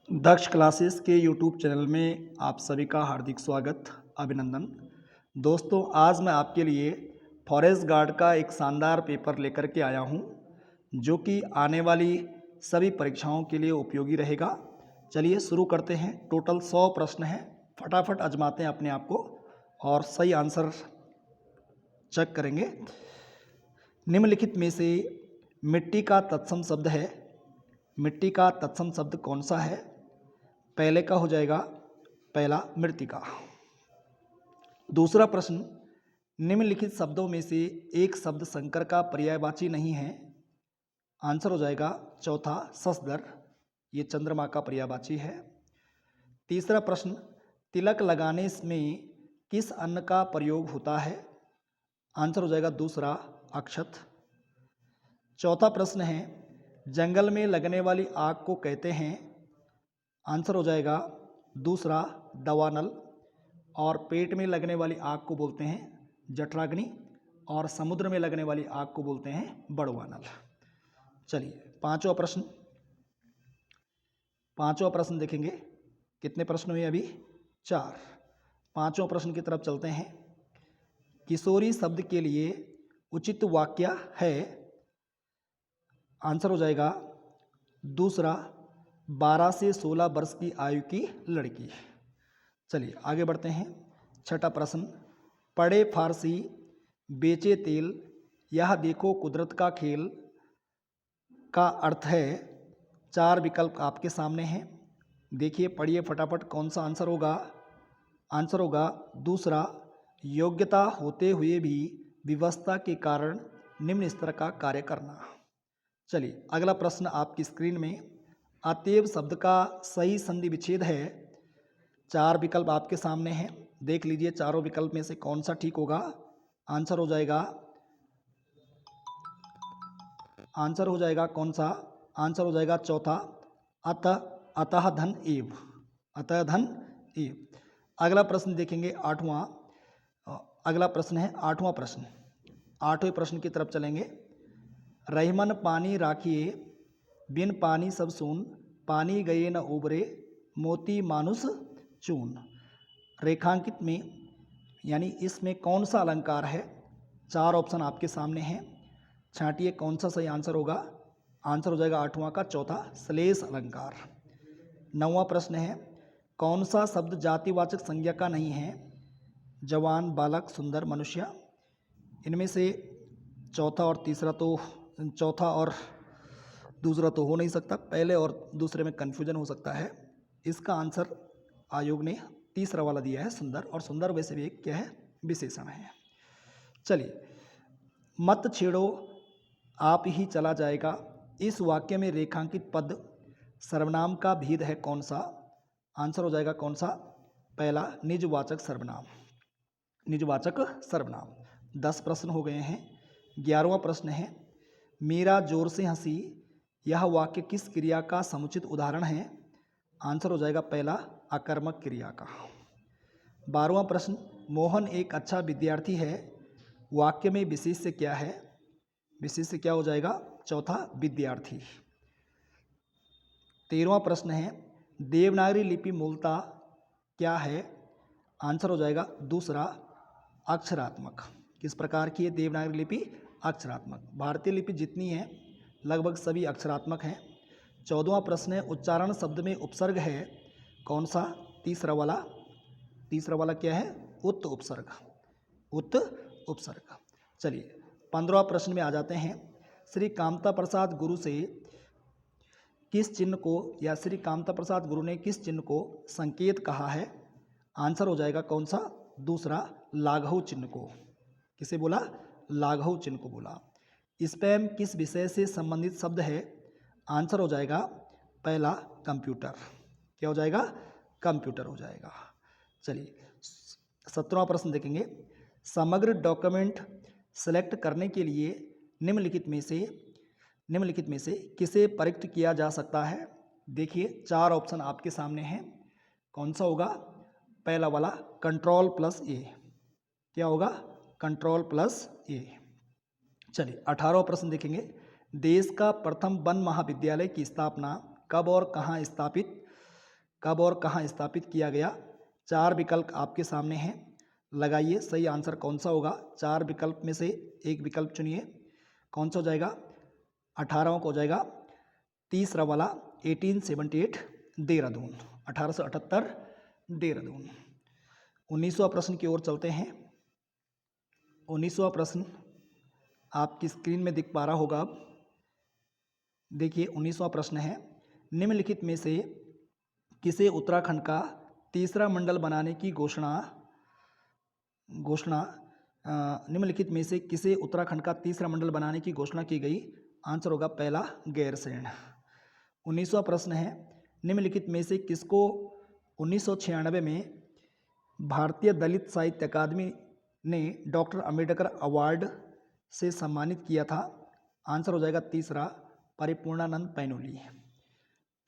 दक्ष classes के YouTube channel में आप सभी का हार्दिक स्वागत, अभिनंदन। दोस्तों, आज मैं आपके लिए फॉरेस्ट गार्ड का एक शानदार पेपर लेकर के आया हूं, जो कि आने वाली सभी परीक्षाओं के लिए उपयोगी रहेगा। चलिए शुरू करते हैं। टोटल 100 प्रश्न हैं। फटाफट आजमाते हैं अपने आप को और सही आंसर चेक करेंगे। निम्नलिखित में से मिट्टी का तत्सम शब्द है। मिट्टी का तत्सम शब्द कौन सा है? पहले का हो जाएगा पहला मृत्तिका। दूसरा प्रश्न, निम्नलिखित शब्दों में से एक शब्द शंकर का पर्यायवाची नहीं है। आंसर हो जाएगा चौथा शशधर। ये चंद्रमा का पर्यायवाची है। तीसरा प्रश्न, तिलक लगाने में किस अन्न का प्रयोग होता है? आंसर हो जाएगा दूसरा अक्षत। चौथा प्रश्न है, जंगल में लगने वाली आग को कहते हैं? आंसर हो जाएगा दूसरा दवानल। और पेट में लगने वाली आग को बोलते हैं जठराग्नि, और समुद्र में लगने वाली आग को बोलते हैं बड़वानल। चलिए पांचवा प्रश्न देखेंगे। कितने प्रश्न हुए अभी? 4। पांचवा प्रश्न की तरफ चलते हैं। किशोरी शब्द के लिए उचित वाक्य है? आंसर हो जाएगा दूसरा 12 से 16 वर्ष की आयु की लड़की। चलिए आगे बढ़ते हैं। छठा प्रश्न, पढ़े फारसी बेचे तेल, यह देखो कुदरत का खेल का अर्थ है? 4 विकल्प आपके सामने हैं। देखिए, पढ़िए फटाफट, कौन सा आंसर होगा? आंसर होगा दूसरा, योग्यता होते हुए भी विवशता के कारण निम्न स्तर का कार्य करना। चलिए अगला प्रश्न आपकी स्क्रीन में। अतएव शब्द का सही संधि विच्छेद है? 4 विकल्प आपके सामने हैं। देख लीजिए चारों विकल्प में से कौन सा ठीक होगा। आंसर हो जाएगा कौन सा? आंसर हो जाएगा चौथा अतः धन एव। अतः धन एव। अगला प्रश्न देखेंगे आठवां। अगला प्रश्न है आठवां प्रश्न। आठवें प्रश्न की तरफ चलेंगे। रहीमन पानी राखिए, बिन पानी सब सून, पानी गए न उबरे, मोती मानुष चून। रेखांकित में यानी इसमें कौन सा अलंकार है? 4 ऑप्शन आपके सामने हैं। छांटिए कौन सा सही आंसर होगा। आंसर हो जाएगा आठवां का चौथा श्लेष अलंकार। 9वां प्रश्न है, कौन सा शब्द जातिवाचक संज्ञा का नहीं है? जवान, बालक, सुंदर, मनुष्य। इनमें से चौथा और दूसरा तो हो नहीं सकता। पहले और दूसरे में कन्फ्यूजन हो सकता है। इसका आंसर आयोग ने तीसरा वाला दिया है, सुंदर। और सुंदर वैसे भी एक क्या है? विशेषण है। चलिए, मत छेड़ो आप ही चला जाएगा, इस वाक्य में रेखांकित पद सर्वनाम का भेद है कौन सा? आंसर हो जाएगा कौन सा? पहला निजवाचक सर्वनाम। निजवाचक सर्वनाम। 10 प्रश्न हो गए हैं। 11वां प्रश्न है, मेरा जोर से हंसी, यह वाक्य किस क्रिया का समुचित उदाहरण है? आंसर हो जाएगा पहला आकर्मक क्रिया का। 12वां प्रश्न, मोहन एक अच्छा विद्यार्थी है, वाक्य में विशेष्य क्या है? विशेष्य क्या हो जाएगा? चौथा विद्यार्थी। 13वां प्रश्न है, देवनागरी लिपि मूलतः क्या है? आंसर हो जाएगा दूसरा अक्षरात्मक। किस प्रकार की है देवनागरी लिपि? अक्षरात्मक। भारतीय लिपि जितनी है लगभग सभी अक्षरात्मक हैं। 14वां प्रश्न है, उच्चारण शब्द में उपसर्ग है कौन सा? तीसरा वाला क्या है? उत उपसर्ग। उत उपसर्ग। चलिए 15वां प्रश्न में आ जाते हैं। श्री कामता प्रसाद गुरु से किस चिन्ह को, या श्री कामता प्रसाद गुरु ने किस चिन्ह को संकेत कहा है? आंसर हो जाएगा कौन सा? दूसरा लाघव चिन्ह को। किसे बोला? लाघव चिन्ह को बोला। स्पैम किस विषय से संबंधित शब्द है? आंसर हो जाएगा पहला कंप्यूटर। क्या हो जाएगा? कंप्यूटर हो जाएगा। चलिए 17वां प्रश्न देखेंगे। समग्र डॉक्यूमेंट सेलेक्ट करने के लिए निम्नलिखित में से किसे प्रयुक्त किया जा सकता है? देखिए 4 ऑप्शन आपके सामने हैं। कौन सा होगा? पहला वाला Ctrl+A। क्या होगा? Ctrl+A। चलिए 18वां प्रश्न देखेंगे। देश का प्रथम वन महाविद्यालय की स्थापना कब और कहाँ स्थापित कब और कहाँ स्थापित किया गया? 4 विकल्प आपके सामने हैं, लगाइए सही आंसर कौन सा होगा। 4 विकल्प में से एक विकल्प चुनिए, कौन सा हो जाएगा? 18वां को हो जाएगा। तीसरा वाला 1878 देहरादून, 1878 देहरादून। 19वां प्रश्न की ओर चलते हैं। 19वां प्रश्न आपकी स्क्रीन में दिख पा रहा होगा अब। देखिए 19वां प्रश्न है, निम्नलिखित में से किसे उत्तराखंड का तीसरा मंडल बनाने की घोषणा निम्नलिखित में से किसे उत्तराखंड का तीसरा मंडल बनाने की घोषणा की गई? आंसर होगा पहला गैरसैंण। 19वां प्रश्न है, निम्नलिखित में से किसको 1996 में भारतीय दलित साहित्य अकादमी ने डॉक्टर अंबेडकर अवार्ड से सम्मानित किया था? आंसर हो जाएगा तीसरा परिपूर्णानंद पैनुली।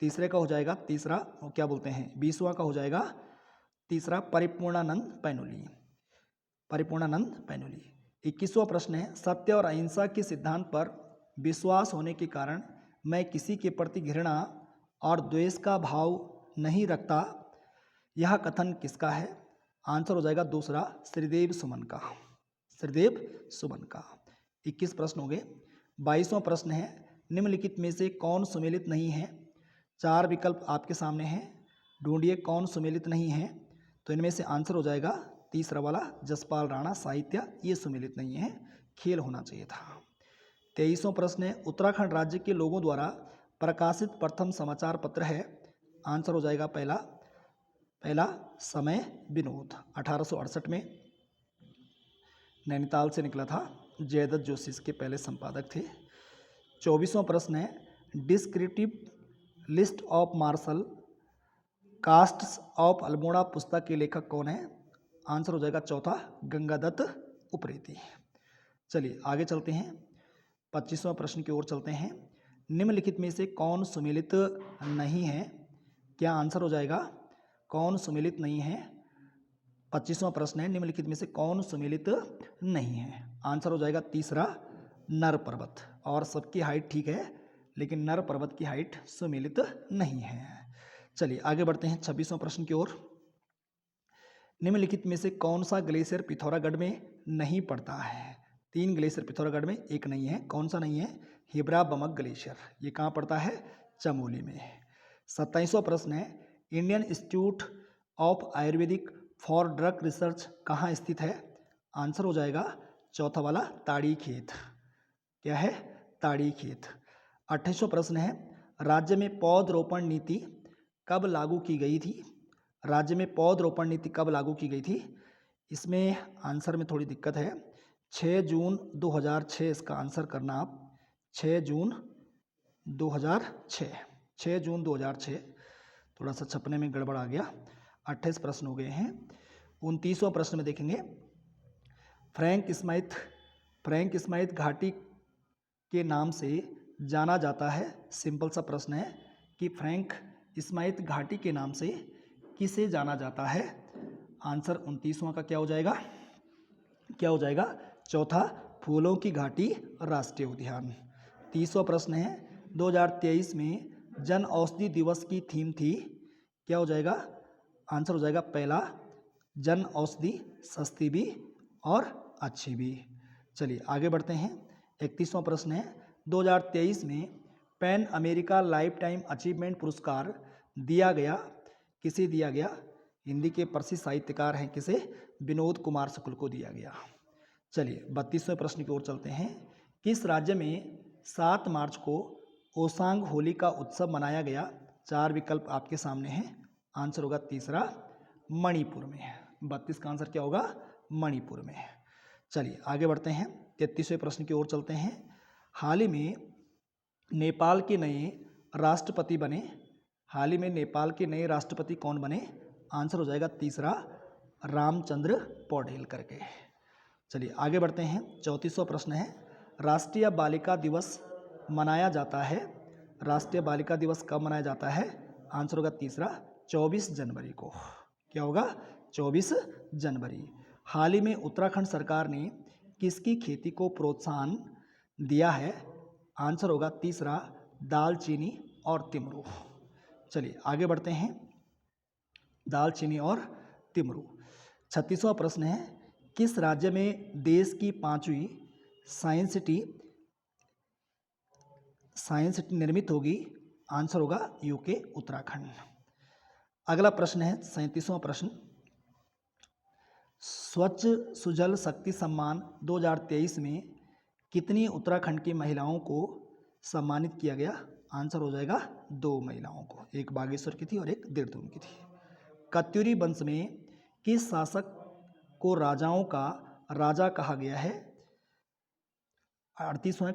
तीसरे का हो जाएगा तीसरा, वो क्या बोलते हैं 20वां का हो जाएगा तीसरा परिपूर्णानंद पैनुली, परिपूर्णानंद पैनुली। 21वां प्रश्न है, सत्य और अहिंसा के सिद्धांत पर विश्वास होने के कारण मैं किसी के प्रति घृणा और द्वेष का भाव नहीं रखता, यह कथन किसका है? आंसर हो जाएगा दूसरा श्रीदेव सुमन का, श्रीदेव सुमन का। 21 प्रश्न हो गए। 22वां प्रश्न है, निम्नलिखित में से कौन सुमेलित नहीं है? 4 विकल्प आपके सामने हैं, ढूंढिए कौन सुमेलित नहीं है। तो इनमें से आंसर हो जाएगा तीसरा वाला जसपाल राणा साहित्य, ये सुमेलित नहीं है, खेल होना चाहिए था। 23वां प्रश्न है, उत्तराखंड राज्य के लोगों द्वारा प्रकाशित प्रथम समाचार पत्र है? आंसर हो जाएगा पहला समय विनोद, 1868 में नैनीताल से निकला था, जयदत्त जोशी इसके पहले संपादक थे। 24वां प्रश्न है, descriptive list of martial castes of Almora पुस्तक के लेखक कौन है? आंसर हो जाएगा चौथा गंगादत्त उप्रेती। चलिए आगे चलते हैं, 25वां प्रश्न की ओर चलते हैं। निम्नलिखित में से कौन सुमेलित नहीं है? क्या आंसर हो जाएगा कौन सुमेलित नहीं है? 25वां प्रश्न है, निम्नलिखित में से कौन सुमेलित नहीं है? आंसर हो जाएगा तीसरा नर पर्वत। और सबकी हाइट ठीक है, लेकिन नर पर्वत की हाइट सुमेलित नहीं है। चलिए आगे बढ़ते हैं 26वां प्रश्न की ओर। निम्नलिखित में से कौन सा ग्लेशियर पिथौरागढ़ में नहीं पड़ता है? 3 ग्लेशियर पिथौरागढ़ में, एक नहीं है, कौन सा नहीं है? हिब्रा बमक ग्लेशियर, ये कहाँ पड़ता है? चमोली में। 27वां प्रश्न है, Indian institute of Ayurvedic for drug research कहाँ स्थित है? आंसर हो जाएगा चौथा वाला ताड़ी खेत। क्या है? ताड़ी खेत। 28वां प्रश्न है, राज्य में पौधरोपण नीति कब लागू की गई थी? राज्य में पौधरोपण नीति कब लागू की गई थी? इसमें आंसर में थोड़ी दिक्कत है, 6 जून 2006 इसका आंसर करना आप। 6 जून 2006, 6 जून 2006, थोड़ा सा छपने में गड़बड़ आ गया। 28 प्रश्न हो गए हैं। 29वां प्रश्न में देखेंगे, फ्रैंक स्माइथ घाटी के नाम से जाना जाता है। सिंपल सा प्रश्न है कि फ्रैंक स्माइथ घाटी के नाम से किसे जाना जाता है? आंसर 29वां का क्या हो जाएगा? क्या हो जाएगा? चौथा फूलों की घाटी राष्ट्रीय उद्यान। 30वां प्रश्न है, 2023 में जन औषधि दिवस की थीम थी? क्या हो जाएगा? आंसर हो जाएगा पहला जन औषधि सस्ती भी और अच्छी भी। चलिए आगे बढ़ते हैं। 31वां प्रश्न है, 2023 में pan America life time achievement पुरस्कार दिया गया, किसे दिया गया? हिंदी के प्रसिद्ध साहित्यकार हैं, किसे? विनोद कुमार शुक्ल को दिया गया। चलिए 32वें प्रश्न की ओर चलते हैं। किस राज्य में 7 मार्च को ओसांग होली का उत्सव मनाया गया? 4 विकल्प आपके सामने हैं, आंसर होगा तीसरा मणिपुर में। 32 का आंसर क्या होगा? मणिपुर में। चलिए आगे बढ़ते हैं, 33वें प्रश्न की ओर चलते हैं। हाल ही में नेपाल के नए राष्ट्रपति बने, हाल ही में नेपाल के नए राष्ट्रपति कौन बने? आंसर हो जाएगा तीसरा रामचंद्र पौडेल करके। चलिए आगे बढ़ते हैं। 34वां प्रश्न है, राष्ट्रीय बालिका दिवस मनाया जाता है, राष्ट्रीय बालिका दिवस कब मनाया जाता है? आंसर होगा तीसरा 24 जनवरी को। क्या होगा? 24 जनवरी। हाल ही में उत्तराखंड सरकार ने किसकी खेती को प्रोत्साहन दिया है? आंसर होगा तीसरा दालचीनी और तिमरू। चलिए आगे बढ़ते हैं। दालचीनी और तिमरू। 36वां प्रश्न है, किस राज्य में देश की 5वीं साइंस सिटी निर्मित होगी? आंसर होगा यूके उत्तराखंड। अगला प्रश्न है 37वां प्रश्न, स्वच्छ सुजल शक्ति सम्मान 2023 में कितनी उत्तराखंड की महिलाओं को सम्मानित किया गया? आंसर हो जाएगा 2 महिलाओं को, एक बागेश्वर की थी और एक देहरादून की थी। कत्यूरी वंश में किस शासक को राजाओं का राजा कहा गया है? 38वां,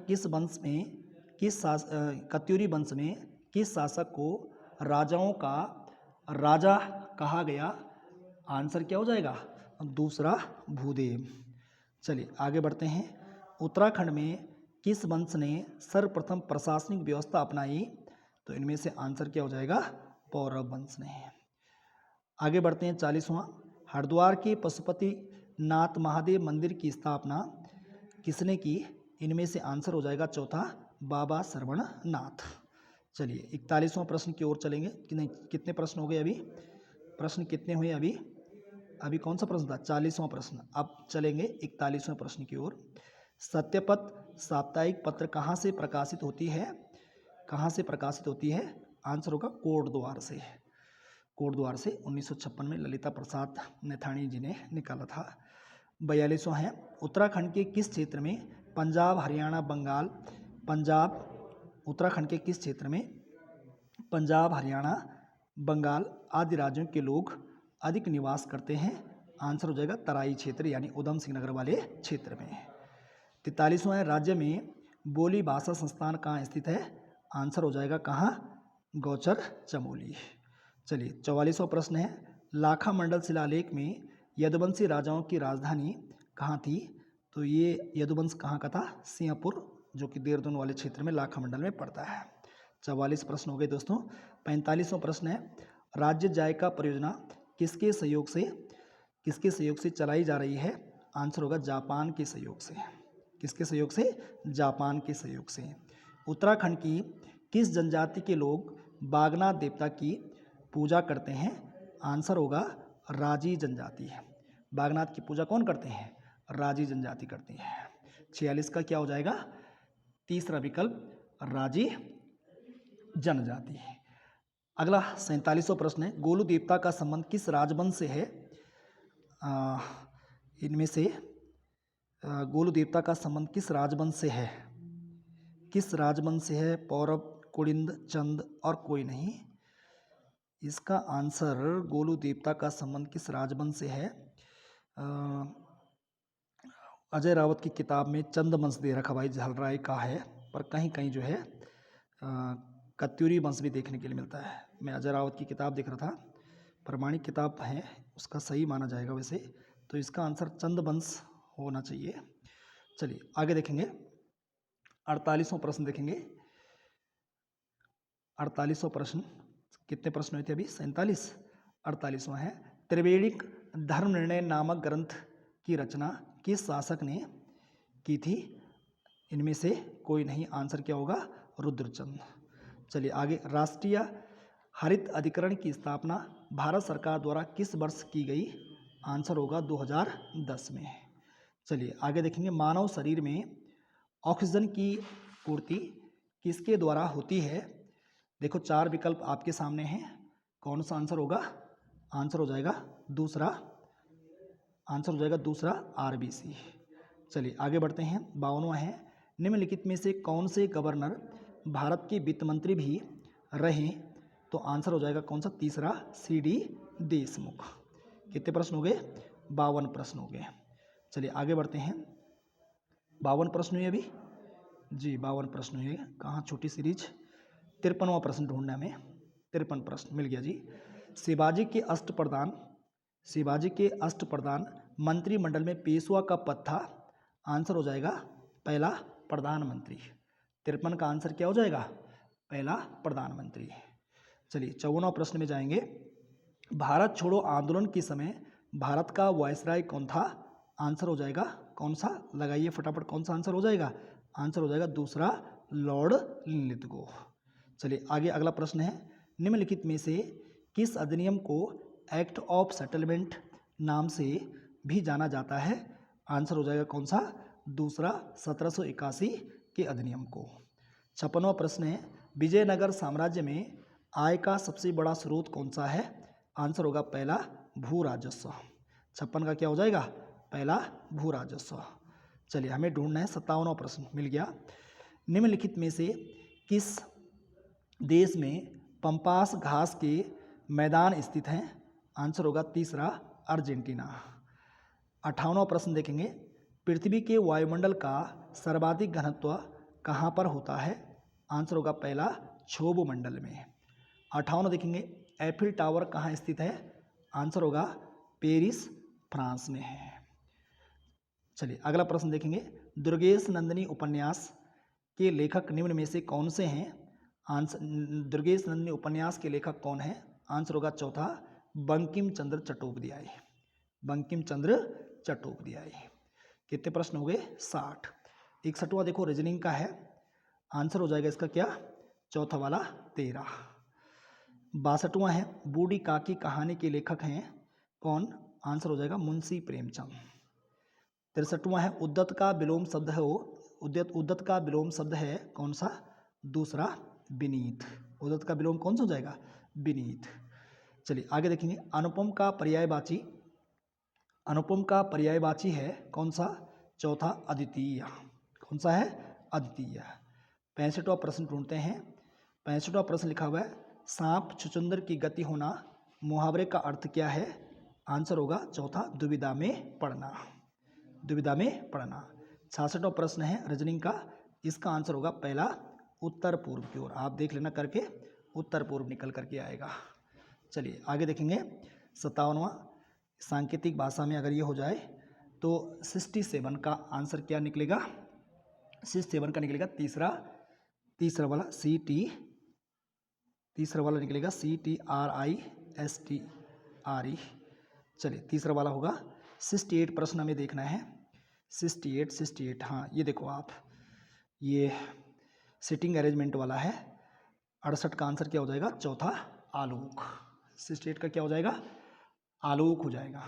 कत्यूरी वंश में किस शासक को राजाओं का राजा कहा गया? आंसर क्या हो जाएगा? दूसरा भूदेव। चलिए आगे बढ़ते हैं। उत्तराखंड में किस वंश ने सर्वप्रथम प्रशासनिक व्यवस्था अपनाई? तो इनमें से आंसर क्या हो जाएगा? पौरव वंश ने। आगे बढ़ते हैं 40वां, हरिद्वार के पशुपति नाथ महादेव मंदिर की स्थापना किसने की? इनमें से आंसर हो जाएगा चौथा, बाबा श्रवण नाथ। चलिए 41वां प्रश्न की ओर चलेंगे कि नहीं, कितने प्रश्न हो गए अभी? प्रश्न कितने हुए अभी कौन सा प्रश्न था? 40वां प्रश्न। अब चलेंगे 41वें प्रश्न की ओर। सत्यपथ साप्ताहिक पत्र कहाँ से प्रकाशित होती है? कहाँ से प्रकाशित होती है? आंसर होगा कोटद्वार से। कोटद्वार से 1956 में ललिता प्रसाद नेथानी जी ने निकाला था। 42वां है, उत्तराखंड के किस क्षेत्र में पंजाब हरियाणा बंगाल उत्तराखंड के किस क्षेत्र में पंजाब हरियाणा बंगाल आदि राज्यों के लोग अधिक निवास करते हैं? आंसर हो जाएगा तराई क्षेत्र यानी उधम सिंह नगर वाले क्षेत्र में। 43वां है, राज्य में बोली भाषा संस्थान कहाँ स्थित है? आंसर हो जाएगा कहाँ? गौचर चमोली। चलिए 44वां प्रश्न है, लाखा मंडल शिलालेख में यदुवंशी राजाओं की राजधानी कहाँ थी? तो ये यदुवंश कहाँ का था? सिंहपुर, जो कि देहरादून वाले क्षेत्र में लाखा मंडल में पड़ता है। 44 प्रश्न हो गए दोस्तों। 45वां प्रश्न है, राज्य जायका परियोजना किसके सहयोग से चलाई जा रही है? आंसर होगा जापान के सहयोग से। किसके सहयोग से? जापान के सहयोग से। उत्तराखंड की किस जनजाति के लोग बागनाथ देवता की पूजा करते हैं? आंसर होगा राजी जनजाति। बागनाथ की पूजा कौन करते हैं? राजी जनजाति करती है। 46 का क्या हो जाएगा? तीसरा विकल्प राजी जनजाति। अगला 47वां प्रश्न है, गोलू देवता का संबंध किस राजवंश से है? इनमें से गोलू देवता का संबंध किस राजवंश से है? किस राजवंश से है? पौरव, कुलिंद, चंद और कोई नहीं। इसका आंसर गोलू देवता का संबंध किस राजवंश से है? अजय रावत की किताब में चंद वंश दे रखा भाई झलराय का है, पर कहीं कहीं जो है कत्यूरी वंश भी देखने के लिए मिलता है। मैं अजय रावत की किताब देख रहा था, प्रमाणिक किताब है, उसका सही माना जाएगा वैसे, तो इसका आंसर चंद वंश होना चाहिए। चलिए आगे देखेंगे, 48वां प्रश्न देखेंगे। 48वां प्रश्न, कितने प्रश्न हुए थे अभी? 47। 48वां है, त्रिवेणिक धर्म निर्णय नामक ग्रंथ की रचना किस शासक ने की थी? इनमें से कोई नहीं। आंसर क्या होगा? रुद्रचंद। चलिए आगे, राष्ट्रीय हरित अधिकरण की स्थापना भारत सरकार द्वारा किस वर्ष की गई? आंसर होगा 2010 में। चलिए आगे देखेंगे, मानव शरीर में ऑक्सीजन की पूर्ति किसके द्वारा होती है? देखो 4 विकल्प आपके सामने हैं, कौन सा आंसर होगा? आंसर हो जाएगा दूसरा, RBC। चलिए आगे बढ़ते हैं, 52वां है, निम्नलिखित में से कौन से गवर्नर भारत के वित्त मंत्री भी रहे? तो आंसर हो जाएगा कौन सा? तीसरा, CD देशमुख। कितने प्रश्न हो गए? 52 प्रश्न हो गए। चलिए आगे बढ़ते हैं, 52 प्रश्न हुए अभी जी, 52 प्रश्न हुए। कहाँ छोटी सीरीज? 53वां प्रश्न ढूंढना में, 53 प्रश्न मिल गया जी। शिवाजी के अष्टप्रधान मंत्रिमंडल में पेशवा का पद था? आंसर हो जाएगा पहला, प्रधानमंत्री। 53 का आंसर क्या हो जाएगा? पहला, प्रधानमंत्री। चलिए 54वां प्रश्न में जाएंगे, भारत छोड़ो आंदोलन के समय भारत का वायसराय कौन था? आंसर हो जाएगा कौन सा? लगाइए फटाफट, कौन सा आंसर हो जाएगा? आंसर हो जाएगा दूसरा, लॉर्ड लिथगो। चलिए आगे, अगला प्रश्न है, निम्नलिखित में से किस अधिनियम को एक्ट ऑफ सेटलमेंट नाम से भी जाना जाता है। आंसर हो जाएगा कौन सा? दूसरा 1781 के अधिनियम को। 56वां प्रश्न है, विजयनगर साम्राज्य में आय का सबसे बड़ा स्रोत कौन सा है? आंसर होगा पहला भू राजस्व। 56 का क्या हो जाएगा? पहला भू राजस्व। चलिए हमें ढूंढना है 57वां प्रश्न, मिल गया। निम्नलिखित में से किस देश में पंपास घास के मैदान स्थित हैं? आंसर होगा तीसरा अर्जेंटीना। 58वां प्रश्न देखेंगे, पृथ्वी के वायुमंडल का सर्वाधिक घनत्व कहाँ पर होता है? आंसर होगा पहला क्षोभ मंडल में। 58वां देखेंगे, एफिल टावर कहाँ स्थित है? आंसर होगा पेरिस, फ्रांस में है। चलिए अगला प्रश्न देखेंगे, दुर्गेश नंदिनी उपन्यास के लेखक निम्न में से कौन से हैं? आंसर, दुर्गेश नंदिनी उपन्यास के लेखक कौन है? आंसर होगा चौथा बंकिम चंद्र चट्टोपाध्याय। बंकिम चंद्र चट्टोपाध्याय। कितने प्रश्न हो गए? 60। 61वां देखो रीजनिंग का है, आंसर हो जाएगा इसका क्या? चौथा वाला 13। 62वां है, बूढ़ी काकी कहानी के लेखक हैं कौन? आंसर हो जाएगा मुंशी प्रेमचंद। 63वां है, उद्यत का विलोम शब्द है उद्यत का विलोम शब्द है कौन सा? दूसरा विनीत। उद्यत का विलोम कौन सा हो जाएगा? विनीत। चलिए आगे देखेंगे, अनुपम का पर्यायवाची है कौन सा? चौथा अद्वितीय। कौन सा है? अद्वितीय। 65वां प्रश्न ढूंढते हैं। 65वां प्रश्न लिखा हुआ है, सांप छुचुंदर की गति होना मुहावरे का अर्थ क्या है? आंसर होगा चौथा दुविधा में पड़ना। दुविधा में पड़ना। 66वां प्रश्न है रीजनिंग का, इसका आंसर होगा पहला उत्तर पूर्व की ओर। आप देख लेना करके, उत्तर पूर्व निकल करके आएगा। चलिए आगे देखेंगे 57वां, सांकेतिक भाषा में अगर ये हो जाए तो 67 का आंसर क्या निकलेगा? 67 का निकलेगा तीसरा वाला तीसरा वाला निकलेगा CTRISTRE। चलिए तीसरा वाला होगा 68 प्रश्न हमें देखना है। 68 हाँ ये देखो आप, ये सिटिंग अरेंजमेंट वाला है। 68 का आंसर क्या हो जाएगा? चौथा आलोक। 68 का क्या हो जाएगा? आलोक हो जाएगा।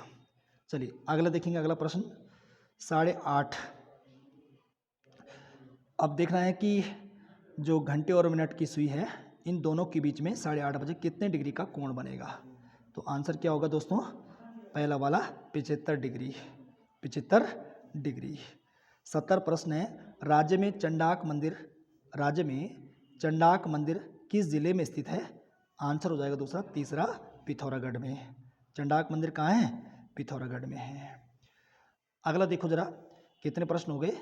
चलिए अगला देखेंगे, अगला प्रश्न 8.5। अब देखना है कि जो घंटे और मिनट की सुई है, इन दोनों के बीच में 8:30 बजे कितने डिग्री का कोण बनेगा? तो आंसर क्या होगा दोस्तों? पहला वाला 75 डिग्री। 75 डिग्री। 70 प्रश्न है, राज्य में चंडाक मंदिर किस जिले में स्थित है? आंसर हो जाएगा तीसरा पिथौरागढ़ में। चंडाक मंदिर कहाँ है? पिथौरागढ़ में है। अगला देखो जरा, कितने प्रश्न हो गए?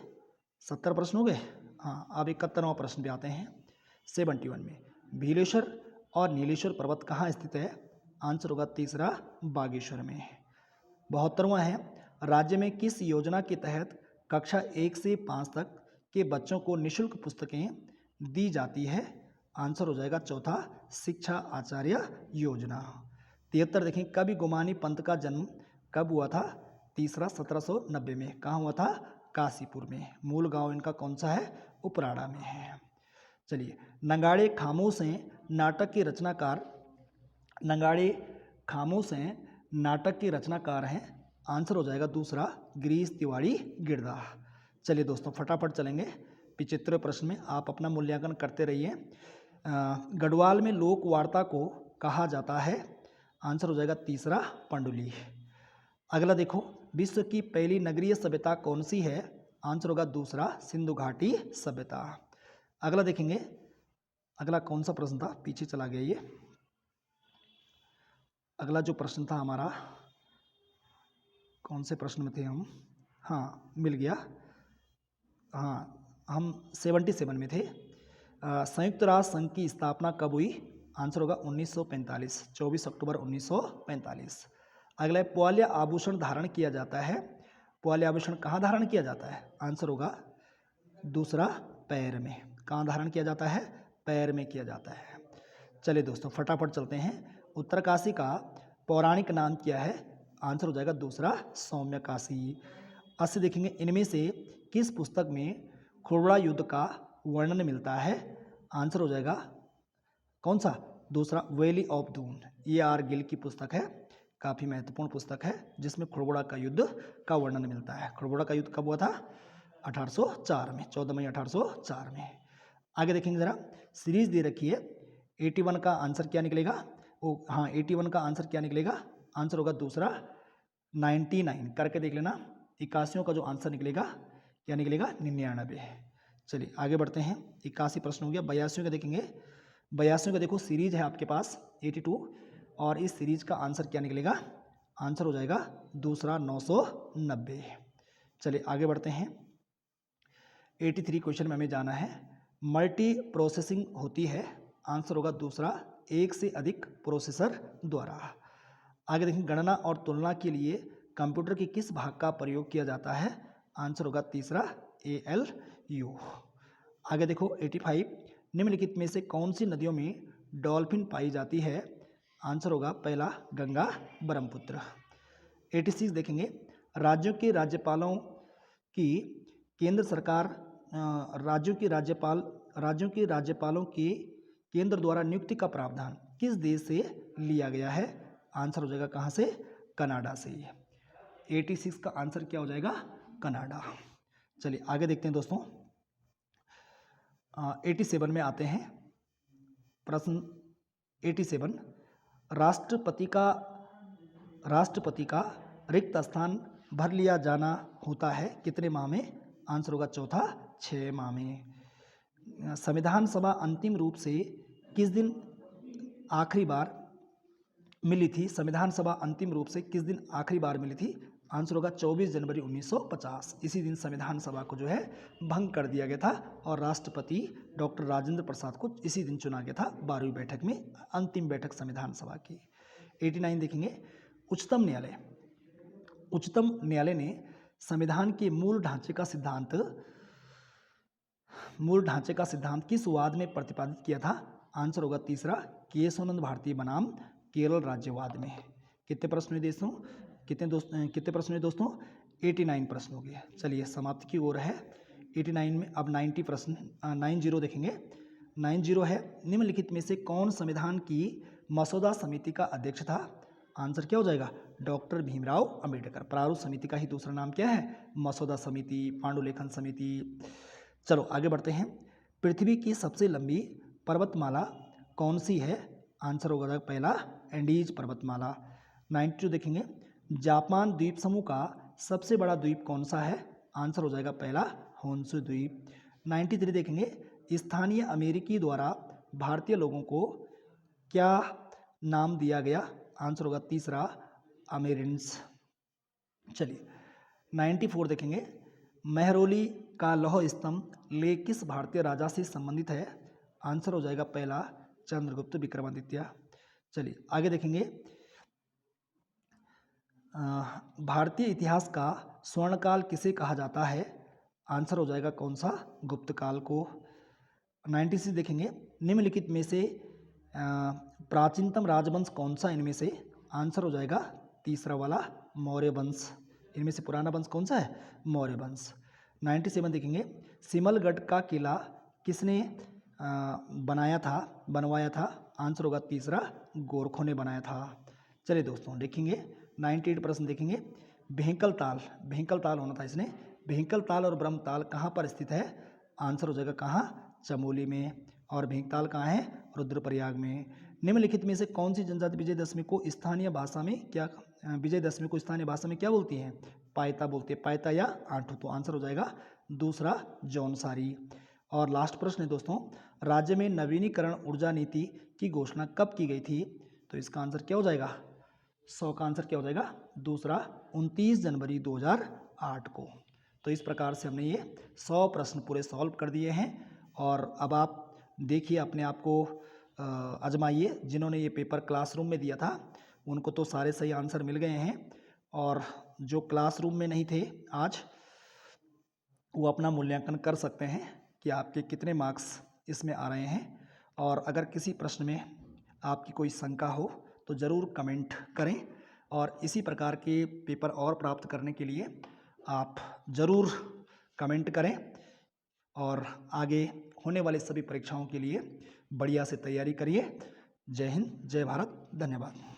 70 प्रश्न हो गए। हाँ अब 71वां प्रश्न पे आते हैं। 71 में, भीलेश्वर और नीलेश्वर पर्वत कहाँ स्थित है? आंसर होगा तीसरा बागेश्वर में। 72वां है, राज्य में किस योजना के तहत कक्षा 1 से 5 तक के बच्चों को निःशुल्क पुस्तकें दी जाती है? आंसर हो जाएगा चौथा शिक्षा आचार्य योजना। 73 देखें, कवि गुमानी पंत का जन्म कब हुआ था? तीसरा 1790 में। कहाँ हुआ था? काशीपुर में। मूल गांव इनका कौन सा है? उपराड़ा में है। चलिए, नंगाड़े खामोश हैं नाटक के रचनाकार हैं। आंसर हो जाएगा दूसरा गिरीश तिवारी गिरदा। चलिए दोस्तों फटाफट चलेंगे 75वें प्रश्न में, आप अपना मूल्यांकन करते रहिए। गढ़वाल में लोक वार्ता को कहा जाता है? आंसर हो जाएगा तीसरा पंडुली। अगला देखो, विश्व की पहली नगरीय सभ्यता कौन सी है? आंसर होगा दूसरा सिंधु घाटी सभ्यता। अगला देखेंगे, अगला कौन सा प्रश्न था? पीछे चला गया ये। अगला जो प्रश्न था हमारा, कौन से प्रश्न में थे हम? हाँ मिल गया। हाँ हम 77 में थे। संयुक्त राष्ट्र संघ की स्थापना कब हुई? आंसर होगा 1945, 24 अक्टूबर 1945। अगला है, पोल्य आभूषण धारण किया जाता है। पोल्य आभूषण कहाँ धारण किया जाता है? आंसर होगा दूसरा पैर में। कहाँ धारण किया जाता है? पैर में किया जाता है। चलिए दोस्तों फटाफट चलते हैं। उत्तरकाशी का पौराणिक नाम क्या है? आंसर हो जाएगा दूसरा सौम्यकाशी। 80 देखेंगे, इनमें से किस पुस्तक में खुरड़ा युद्ध का वर्णन मिलता है? आंसर हो जाएगा कौन सा? दूसरा वैली ऑफ दून। ये आर गिल की पुस्तक है, काफ़ी महत्वपूर्ण पुस्तक है जिसमें खड़बोड़ा का युद्ध का वर्णन मिलता है। खड़बोड़ा का युद्ध कब हुआ था? 1804 में, 14 मई 1804 में। आगे देखेंगे ज़रा, सीरीज दे रखी है, 81 का आंसर क्या निकलेगा? हाँ, 81 का आंसर क्या निकलेगा? आंसर होगा दूसरा 99। करके देख लेना, 81 का जो आंसर निकलेगा क्या निकलेगा? 99। चलिए आगे बढ़ते हैं। 81 प्रश्न हो गया। 82 का देखेंगे। 82 का देखो सीरीज है आपके पास 82, और इस सीरीज का आंसर क्या निकलेगा? आंसर हो जाएगा दूसरा 990। चलिए आगे बढ़ते हैं। 83 क्वेश्चन में हमें जाना है। मल्टी प्रोसेसिंग होती है, आंसर होगा दूसरा एक से अधिक प्रोसेसर द्वारा। आगे देखें, गणना और तुलना के लिए कंप्यूटर के किस भाग का प्रयोग किया जाता है? आंसर होगा तीसरा ALU। आगे देखो 85, निम्नलिखित में से कौन सी नदियों में डॉल्फिन पाई जाती है? आंसर होगा पहला गंगा ब्रह्मपुत्र। 86 देखेंगे, राज्यों के राज्यपालों की केंद्र सरकार राज्यों के राज्यपालों की केंद्र द्वारा नियुक्ति का प्रावधान किस देश से लिया गया है? आंसर हो जाएगा कहाँ से? कनाडा से। 86 का आंसर क्या हो जाएगा? कनाडा। चलिए आगे देखते हैं दोस्तों। 87 में आते हैं। प्रश्न 87, राष्ट्रपति का रिक्त स्थान भर लिया जाना होता है कितने माह में? आंसर होगा चौथा 6 माह में। संविधान सभा अंतिम रूप से किस दिन आखिरी बार मिली थी? संविधान सभा अंतिम रूप से किस दिन आखिरी बार मिली थी? आंसर होगा 24 जनवरी 1950। इसी दिन संविधान सभा को जो है भंग कर दिया गया था और राष्ट्रपति डॉक्टर राजेंद्र प्रसाद को इसी दिन चुना गया था 12वीं बैठक में, अंतिम बैठक संविधान सभा की। 89 देखेंगे, उच्चतम न्यायालय ने संविधान के मूल ढांचे का सिद्धांत किस वाद में प्रतिपादित किया था? आंसर होगा तीसरा केशवानंद भारती बनाम केरल राज्यवाद में। कितने प्रश्न हुए दोस्तों? कितने प्रश्न हुए दोस्तों? 89 प्रश्न हो गए। चलिए समाप्ति की ओर है। 89 में अब 90 प्रश्न 90 देखेंगे। 90 है, निम्नलिखित में से कौन संविधान की मसौदा समिति का अध्यक्ष था? आंसर क्या हो जाएगा? डॉक्टर भीमराव अंबेडकर। प्रारूप समिति का ही दूसरा नाम क्या है? मसौदा समिति, पांडुलेखन समिति। चलो आगे बढ़ते हैं। पृथ्वी की सबसे लंबी पर्वतमाला कौन सी है? आंसर होगा पहला एंडीज पर्वतमाला। 92 देखेंगे, जापान द्वीप समूह का सबसे बड़ा द्वीप कौन सा है? आंसर हो जाएगा पहला होन्शु द्वीप। 93 देखेंगे, स्थानीय अमेरिकी द्वारा भारतीय लोगों को क्या नाम दिया गया? आंसर होगा तीसरा अमेरिंड्स। चलिए 94 देखेंगे, मेहरौली का लौह स्तंभ लेख किस भारतीय राजा से संबंधित है? आंसर हो जाएगा पहला चंद्रगुप्त विक्रमादित्य। चलिए आगे देखेंगे, भारतीय इतिहास का स्वर्णकाल किसे कहा जाता है? आंसर हो जाएगा कौन सा? गुप्त काल को। 96 देखेंगे, निम्नलिखित में से प्राचीनतम राजवंश कौन सा इनमें से? आंसर हो जाएगा तीसरा वाला मौर्य वंश। इनमें से पुराना वंश कौन सा है? मौर्य वंश। 97 देखेंगे, सिमलगढ़ का किला किसने बनवाया था? आंसर होगा तीसरा गोरखों ने बनाया था। चलिए दोस्तों देखेंगे 98 प्रश्न देखेंगे, भेंकल ताल होना था इसने। भेंकल ताल और ब्रह्मताल कहाँ पर स्थित है? आंसर हो जाएगा कहाँ? चमोली में। और भेंकताल कहाँ है? रुद्रप्रयाग में। निम्नलिखित में से कौन सी जनजाति विजयदशमी को स्थानीय भाषा में क्या बोलती हैं? पायता बोलती है, पायता या आंठू। तो आंसर हो जाएगा दूसरा जौनसारी। और लास्ट प्रश्न है दोस्तों, राज्य में नवीनीकरण ऊर्जा नीति की घोषणा कब की गई थी? तो इसका आंसर क्या हो जाएगा? 100 का आंसर क्या हो जाएगा? दूसरा 29 जनवरी 2008 को। तो इस प्रकार से हमने ये 100 प्रश्न पूरे सॉल्व कर दिए हैं। और अब आप देखिए, अपने आप को आजमाइए। जिन्होंने ये पेपर क्लासरूम में दिया था उनको तो सारे सही आंसर मिल गए हैं, और जो क्लासरूम में नहीं थे आज, वो अपना मूल्यांकन कर सकते हैं कि आपके कितने मार्क्स इसमें आ रहे हैं। और अगर किसी प्रश्न में आपकी कोई शंका हो तो ज़रूर कमेंट करें, और इसी प्रकार के पेपर और प्राप्त करने के लिए आप ज़रूर कमेंट करें, और आगे होने वाले सभी परीक्षाओं के लिए बढ़िया से तैयारी करिए। जय हिंद, जय भारत, धन्यवाद।